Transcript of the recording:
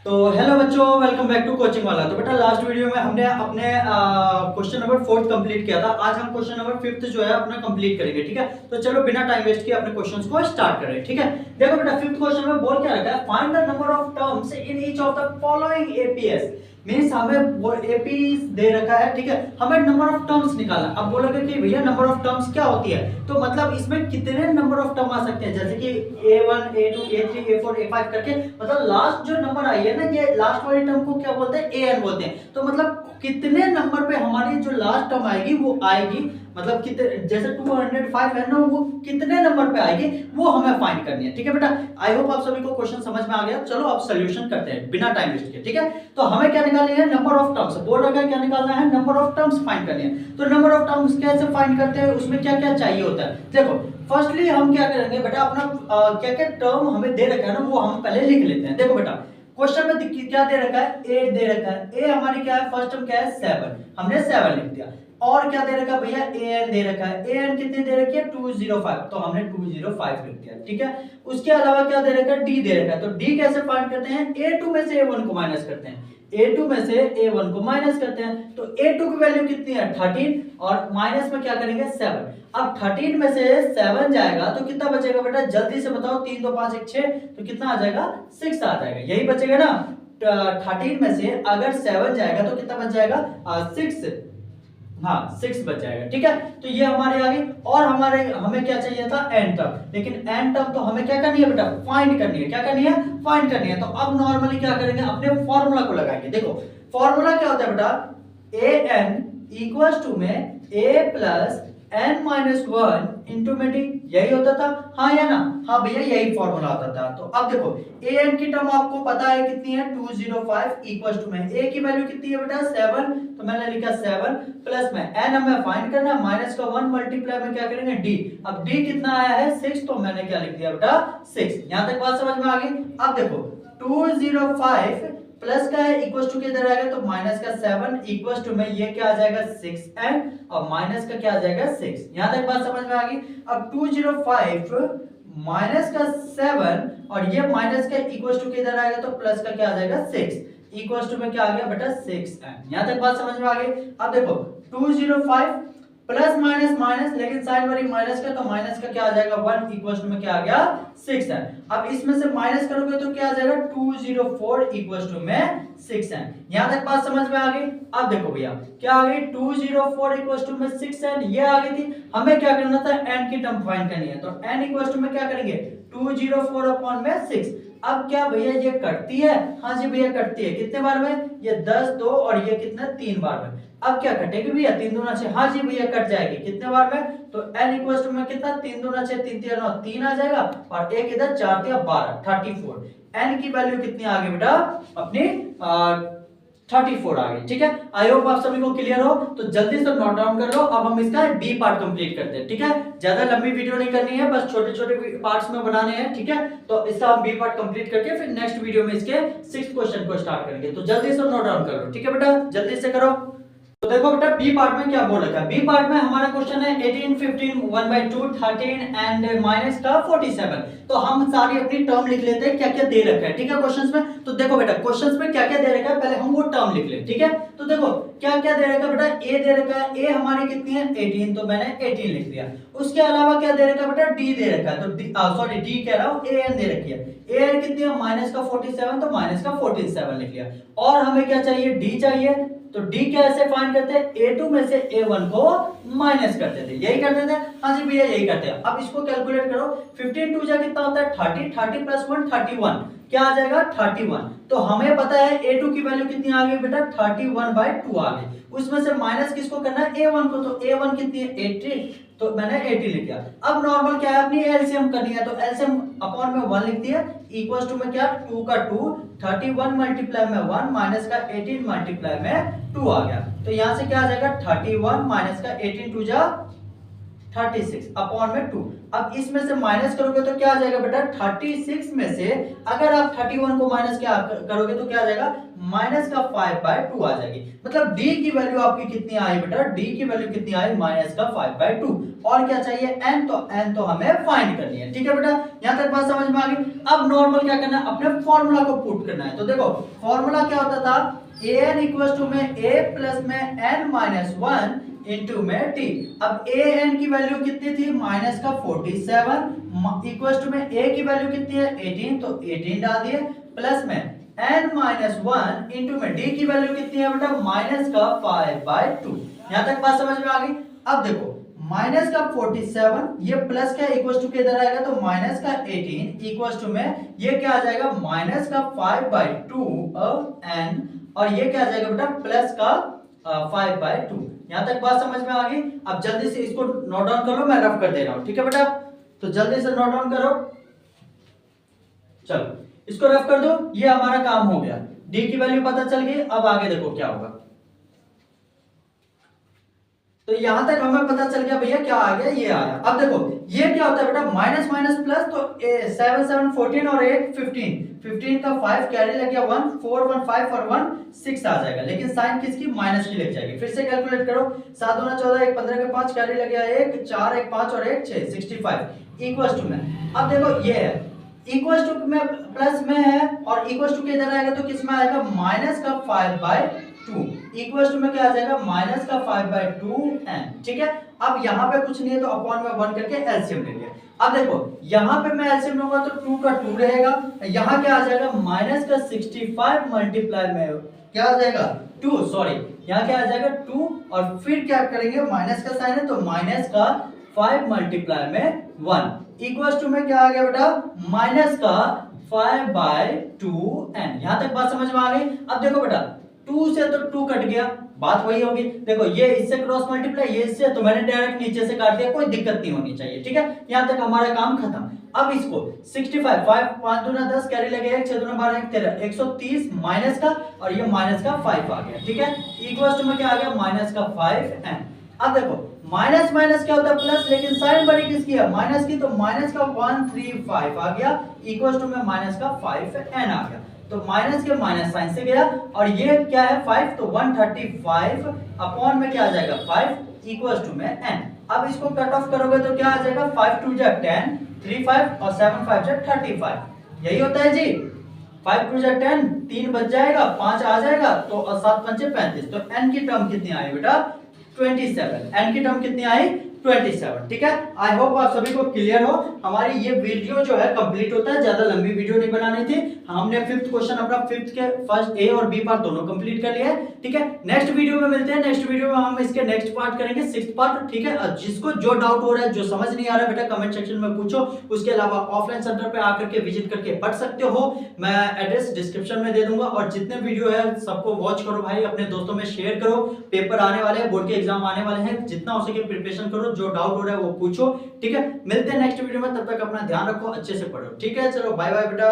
तो हेलो बच्चों, welcome back to coaching वाला। तो बेटा लास्ट वीडियो में हमने अपने क्वेश्चन नंबर 4 कंप्लीट किया था। आज हम क्वेश्चन नंबर 5 जो है अपना कंप्लीट करेंगे। ठीक है, तो चलो बिना टाइम वेस्ट किए अपने क्वेश्चंस को स्टार्ट करें। ठीक है, देखो बेटा 5th क्वेश्चन में बोल क्या रखा है, find the number of terms in each of the following APS. Means हमें वो एपीएस दे रखा है। ठीक है, हमें नंबर ऑफ टर्म्स निकालना। अब बोलोगे कि भैया नंबर ऑफ टर्म्स क्या होती है, तो मतलब इसमें कितने नंबर ऑफ टर्म आ सकते हैं, जैसे कि a1 a2 a3 a4 a5 करके, मतलब लास्ट जो नंबर आई है ना, ये लास्ट वाली टर्म को क्या बोलते हैं, an बोलते हैं। तो मतलब कितने नंबर पे हमारी जो लास्ट टर्म आएगी वो आएगी, मतलब कितने, जैसे 205 है ना, वो कितने नंबर पे आएगी वो हमें फाइंड करनी है। ठीक है बेटा, आई होप आप सभी को क्वेश्चन समझ में आ गया। चलो अब सॉल्यूशन करते हैं बिना टाइम वेस्ट किए। ठीक है, तो हमें क्या निकालनी है, नंबर ऑफ टर्म्स। बोल रखा है क्या निकालना है, नंबर ऑफ टर्म्स फाइंड करनी है। तो नंबर ऑफ टर्म्स कैसे फाइंड करते हैं, उसमें क्या क्या चाहिए होता है। देखो फर्स्टली हम क्या करेंगे बेटा, अपना क्या क्या टर्म हमें दे रखा है ना, वो हम पहले लिख लेते हैं। देखो बेटा क्वेश्चन में क्या दे रखा है, 8 दे रखा है। ए हमारी क्या है, फर्स्ट टर्म क्या है 7, हमने 7 लिख दिया। और क्या दे रखा है भैया, an दे रखा है। an कितनी दे रखी है, 205, तो हमने 205 लिख दिया। ठीक है, उसके अलावा क्या दे रखा है, d दे रखा है। तो d कैसे फाइंड करते हैं, a2 में से a1 को माइनस करते हैं। a2 में से a1 को माइनस करते हैं, तो a2 की वैल्यू कितनी है 13, और माइनस में क्या करेंगे 7। अब 13 में से 7 जाएगा तो कितना बचेगा बेटा, जल्दी से बताओ, 3 2 5 1 6, तो कितना आ जाएगा 6 आ जाएगा, यही बचेगा ना। 13 में से अगर 7 जाएगा तो कितना बच जाएगा 6, हाँ 6 बच जाएगा। ठीक है, तो ये हमारे आगे। और हमें क्या चाहिए था, एन टर्म, लेकिन एन टर्म तो हमें क्या करनी है बेटा, फाइंड करनी है। क्या करनी है, फाइंड करनी है। तो अब नॉर्मली क्या करेंगे, अपने फॉर्मूला को लगाएंगे। देखो फॉर्मूला क्या होता है बेटा, ए एन इक्वल्स टू में ए प्लस n माइनस 1 इंटू में डी, यही होता था, हाँ या ना, हाँ भैया यही फॉर्मूला होता था। तो अब देखो an की टर्म आपको पता है कितनी है, 205 इक्वल्स टू में a की वैल्यू कितनी है बेटा 7, तो मैंने लिखा 7 प्लस में n हमें फाइंड करना है, माइनस का 1 मल्टीप्लाई में क्या करेंगे d। अब d कितना आया है 6, तो मैंने क्या लिख दिया बेटा 6। यहां तक बात समझ में आ गई। अब देखो 205 प्लस का है इक्वल्स टू के इधर आएगा, तो माइनस का 7 इक्वल्स टू में ये क्या आ जाएगा 6n, और माइनस का क्या आ जाएगा 6। यहां तक बात समझ में आ गई। अब 205 माइनस का 7 और ये माइनस का इक्वल्स टू के इधर आएगा, तो प्लस का क्या आ जाएगा 6 इक्वल्स टू में क्या आ गया बेटा 6n। यहां तक बात समझ में आ गई। अब देखो 205 प्लस माइनस माइनस, लेकिन साइन वाली माइनस का, तो माइनस का क्या आ जाएगा 1 इक्वल्स टू में क्या आ गया 6 है। अब इसमें से माइनस करोगे तो क्या आ जाएगा 204 इक्वल्स टू में 6 है। यहां तक बात समझ में आ गई। अब देखो भैया क्या आ गई, 204 इक्वल्स टू में 6 है, ये आ गई थी। हमें क्या करना था, n की टर्म फाइंड करनी है। तो n इक्वल्स टू में क्या करेंगे 204 अपॉन में 6। अब क्या भैया ये कटती है, हाँ जी भैया कटती है। कितने बार में, ये 10 2 और ये कितना 3 बार में। अब क्या कटेगी भैया, 3 दूना 6, हाँ जी भैया कट जाएगी। कितने बार में, तो n इक्वल्स टू में कितना, 3 दूना 6 3 3 9 3 आ जाएगा, और एक इधर 4 3 12 34। n की वैल्यू कितनी आ गई बेटा, अपनी 34 आ गई। ठीक है, आई होप आप सभी को क्लियर हो। तो जल्दी से नोट डाउन कर लो। अब हम इसका बी पार्ट कंप्लीट करते हैं। ठीक है, ज्यादा लंबी वीडियो नहीं करनी है, बस छोटे छोटे पार्ट्स में बनाने हैं। ठीक है, तो इसका हम बी पार्ट कंप्लीट करके फिर नेक्स्ट वीडियो में इसके 6th क्वेश्चन को स्टार्ट करेंगे। तो जल्दी से नोट डाउन कर लो। ठीक है बेटा, जल्दी से करो। तो देखो बेटा बी पार्ट में क्या बोल रखा है, बी पार्ट में हमारा क्वेश्चन है 18 15 1/2 13 एंड माइनस का 47। तो हम सारी अपनी टर्म लिख लेते हैं, क्या क्या दे रखा है। ठीक है, क्वेश्चंस में। तो देखो बेटा क्वेश्चंस में क्या क्या दे रखा है, पहले हम वो टर्म लिख ले। ठीक है, तो देखो क्या क्या दे रखा है बेटा, ए दे रखा है, ए हमारी कितनी है 18, तो मैंने 18 लिख दिया। उसके अलावा क्या दे रखा है बेटा, डी दे रखा है, तो सॉरी डी कह रहा हूं, ए एन दे रखी है। ए एन कितनी है माइनस का 47, तो माइनस का 47 लिख लिया। और हमें क्या चाहिए, डी चाहिए। तो d कैसे फाइंड करते हैं, a2 में से a1 को माइनस करते थे, यही करते थे, हाँ जी भैया यही करते हैं। अब इसको कैलकुलेट करो, 15 2 जा कितना होता है 30, 30 प्लस 1 31, क्या आ जाएगा 31। तो हमें पता है a2 की वैल्यू कितनी आ गई बेटा 31/2 आ गई। उसमें से माइनस किसको करना है, a1 को, तो a1 कितनी है 80, तो मैंने 80 लिख दिया। अब नॉर्मल क्या है, अपनी एलसीएम करनी है, तो एलसीएम अपॉन में 1 लिख दिया, इक्वल्स टू में क्या 2 का 2, 31 मल्टीप्लाई में 1 माइनस का 18 मल्टीप्लाई में 2 आ गया। तो यहां से क्या आ जाएगा 31 माइनस का 18 2 जा 36 अपॉन में 2। अब इसमें से माइनस करोगे तो क्या आ जाएगा बेटा, 36 में से अगर आप 31 को माइनस क्या करोगे तो क्या आ जाएगा, माइनस का 5/2 आ जाएगी। मतलब d की वैल्यू आपकी कितनी आई बेटा, d की वैल्यू कितनी आई, माइनस का 5/2। और क्या चाहिए, n, तो n तो हमें फाइंड करनी है। ठीक है बेटा, यहां तक बात समझ में आ गई। अब नॉर्मल क्या करना है, अपने फॉर्मूला को पुट करना है। तो देखो फॉर्मूला क्या होता था, an इक्वल्स टू में a प्लस में n माइनस 1 इंटू में t। अब a n की वैल्यू कितनी थी, माइनस का 47 इक्वल्स टू में a की वैल्यू कितनी है 18, तो 18 डाल दिए, प्लस में n माइनस 1 इंटू में d की वैल्यू कितनी है बेटा, माइनस का 5/2। यहां तक बात समझ में आ गई। अब देखो माइनस का 47 ये प्लस का इक्वल्स टू के इधर आएगा तो माइनस का 18 इक्वल्स टू में ये क्या आ जाएगा, माइनस का 5/2 n, और ये क्या आ जाएगा बेटा, प्लस का 5/2। यहां तक बात समझ में आ गई। अब जल्दी से इसको नोट डाउन कर लो, मैं रफ कर दे रहा हूं। ठीक है बेटा, तो जल्दी से नोट डाउन करो, चलो इसको रफ कर दो। ये हमारा काम हो गया, डी की वैल्यू पता चल गई। अब आगे देखो क्या होगा। तो यहां तक हमें पता चल गया भैया क्या आ गया, ये आया। अब देखो ये क्या होता है बेटा, माइनस माइनस प्लस, तो 7 7 14 और 8 15, 15 का 5 कैरी लग गया 1, 4 1 5 और 1 6 आ जाएगा। लेकिन साइन किसकी, माइनस की लग जाएगी। फिर से कैलकुलेट करो, 7 दूना 14, 1 15 के 5 कैरी लग गया 1, 4 1 5 और 1 6, 65 इक्वल्स टू में। अब देखो ये है इक्वल्स टू में प्लस में है, और इक्वल्स टू के इधर आएगा तो किस में आएगा, माइनस का 5/2 इक्वल्स टू में क्या आ जाएगा, माइनस का 5/2 n। ठीक है, अब यहाँ पे कुछ नहीं है तो अपॉन में 1 करके एलसीएम ले लिया। अब देखो यहाँ पे मैं एलसीएम लूंगा तो 2 का 2 रहेगा, यहाँ क्या आ जाएगा, माइनस का 65 मल्टीप्लाई में क्या आ जाएगा 2, सॉरी यहाँ क्या आ जाएगा 2, और फिर क्या करेंगे, माइनस का साइन है तो माइनस का 5 मल्टीप्लाई में 1 इक्वल्स टू में क्या आ गया बेटा, माइनस का 5/2 n। यहां तक बात समझ में आ गई। अब देखो बेटा 2 से तो 2 कट गया, बात वही होगी। देखो ये इससे क्रॉस मल्टीप्लाई, ये इससे, तो मैंने डायरेक्ट नीचे से काट दिया, कोई दिक्कत नहीं होनी चाहिए। ठीक है, यहां तक हमारा काम खत्म। अब इसको 65 5 5 दूना 10 कैरी लगे 1 6 दूना 12 1 13 130 माइनस का, और ये माइनस का 5 आ गया। ठीक है, इक्वल्स टू में क्या आ गया, माइनस का 5n। अब देखो माइनस माइनस क्या होता है प्लस, लेकिन साइन बड़ी किसकी है, माइनस की, तो माइनस का 135 आ गया इक्वल्स टू में माइनस का 5n आ गया। तो माइनस के माइनस साइन से गया, और ये क्या है 5, तो 135 अपॉन में क्या आ जाएगा 5 इक्वल्स टू में n। अब इसको कट ऑफ करोगे तो क्या आ जाएगा, 5 2 जा 10, 3 5 और 7 5 जा 35, यही होता है जी। 5 2 जा 10, 3 बच जाएगा, 5 आ जाएगा, तो 7 5 35, तो n की टर्म कितनी आई बेटा, 27। n की टर्म कितनी आई, 27। ठीक है, आई होप आप सभी को क्लियर हो। हमारी ये वीडियो जो है कंप्लीट होता है, ज्यादा लंबी वीडियो नहीं बनानी थी। हमने फिफ्थ क्वेश्चन अपना फिफ्थ के फर्स्ट ए और बी पार्ट दोनों कंप्लीट कर लिया है। ठीक है, नेक्स्ट वीडियो में मिलते हैं। नेक्स्ट वीडियो में हम इसके नेक्स्ट पार्ट करेंगे, सिक्स्थ पार्ट। ठीक है, जिसको जो डाउट हो रहा है, जो समझ नहीं आ रहा है, बेटा कमेंट सेक्शन में पूछो। उसके अलावा ऑफलाइन सेंटर पे आकर के विजिट करके पढ़ सकते हो, मैं एड्रेस डिस्क्रिप्शन में दे दूंगा। और जितने वीडियो है सबको वॉच करो भाई, अपने दोस्तों में शेयर करो। पेपर आने वाले हैं, बोर्ड के एग्जाम आने वाले हैं, जितना हो सके प्रिपरेशन करो, जो डाउट हो रहा है वो पूछो। ठीक है, मिलते हैं नेक्स्ट वीडियो में, तब तक अपना ध्यान रखो, अच्छे से पढ़ो। ठीक है, चलो बाय बाय बेटा।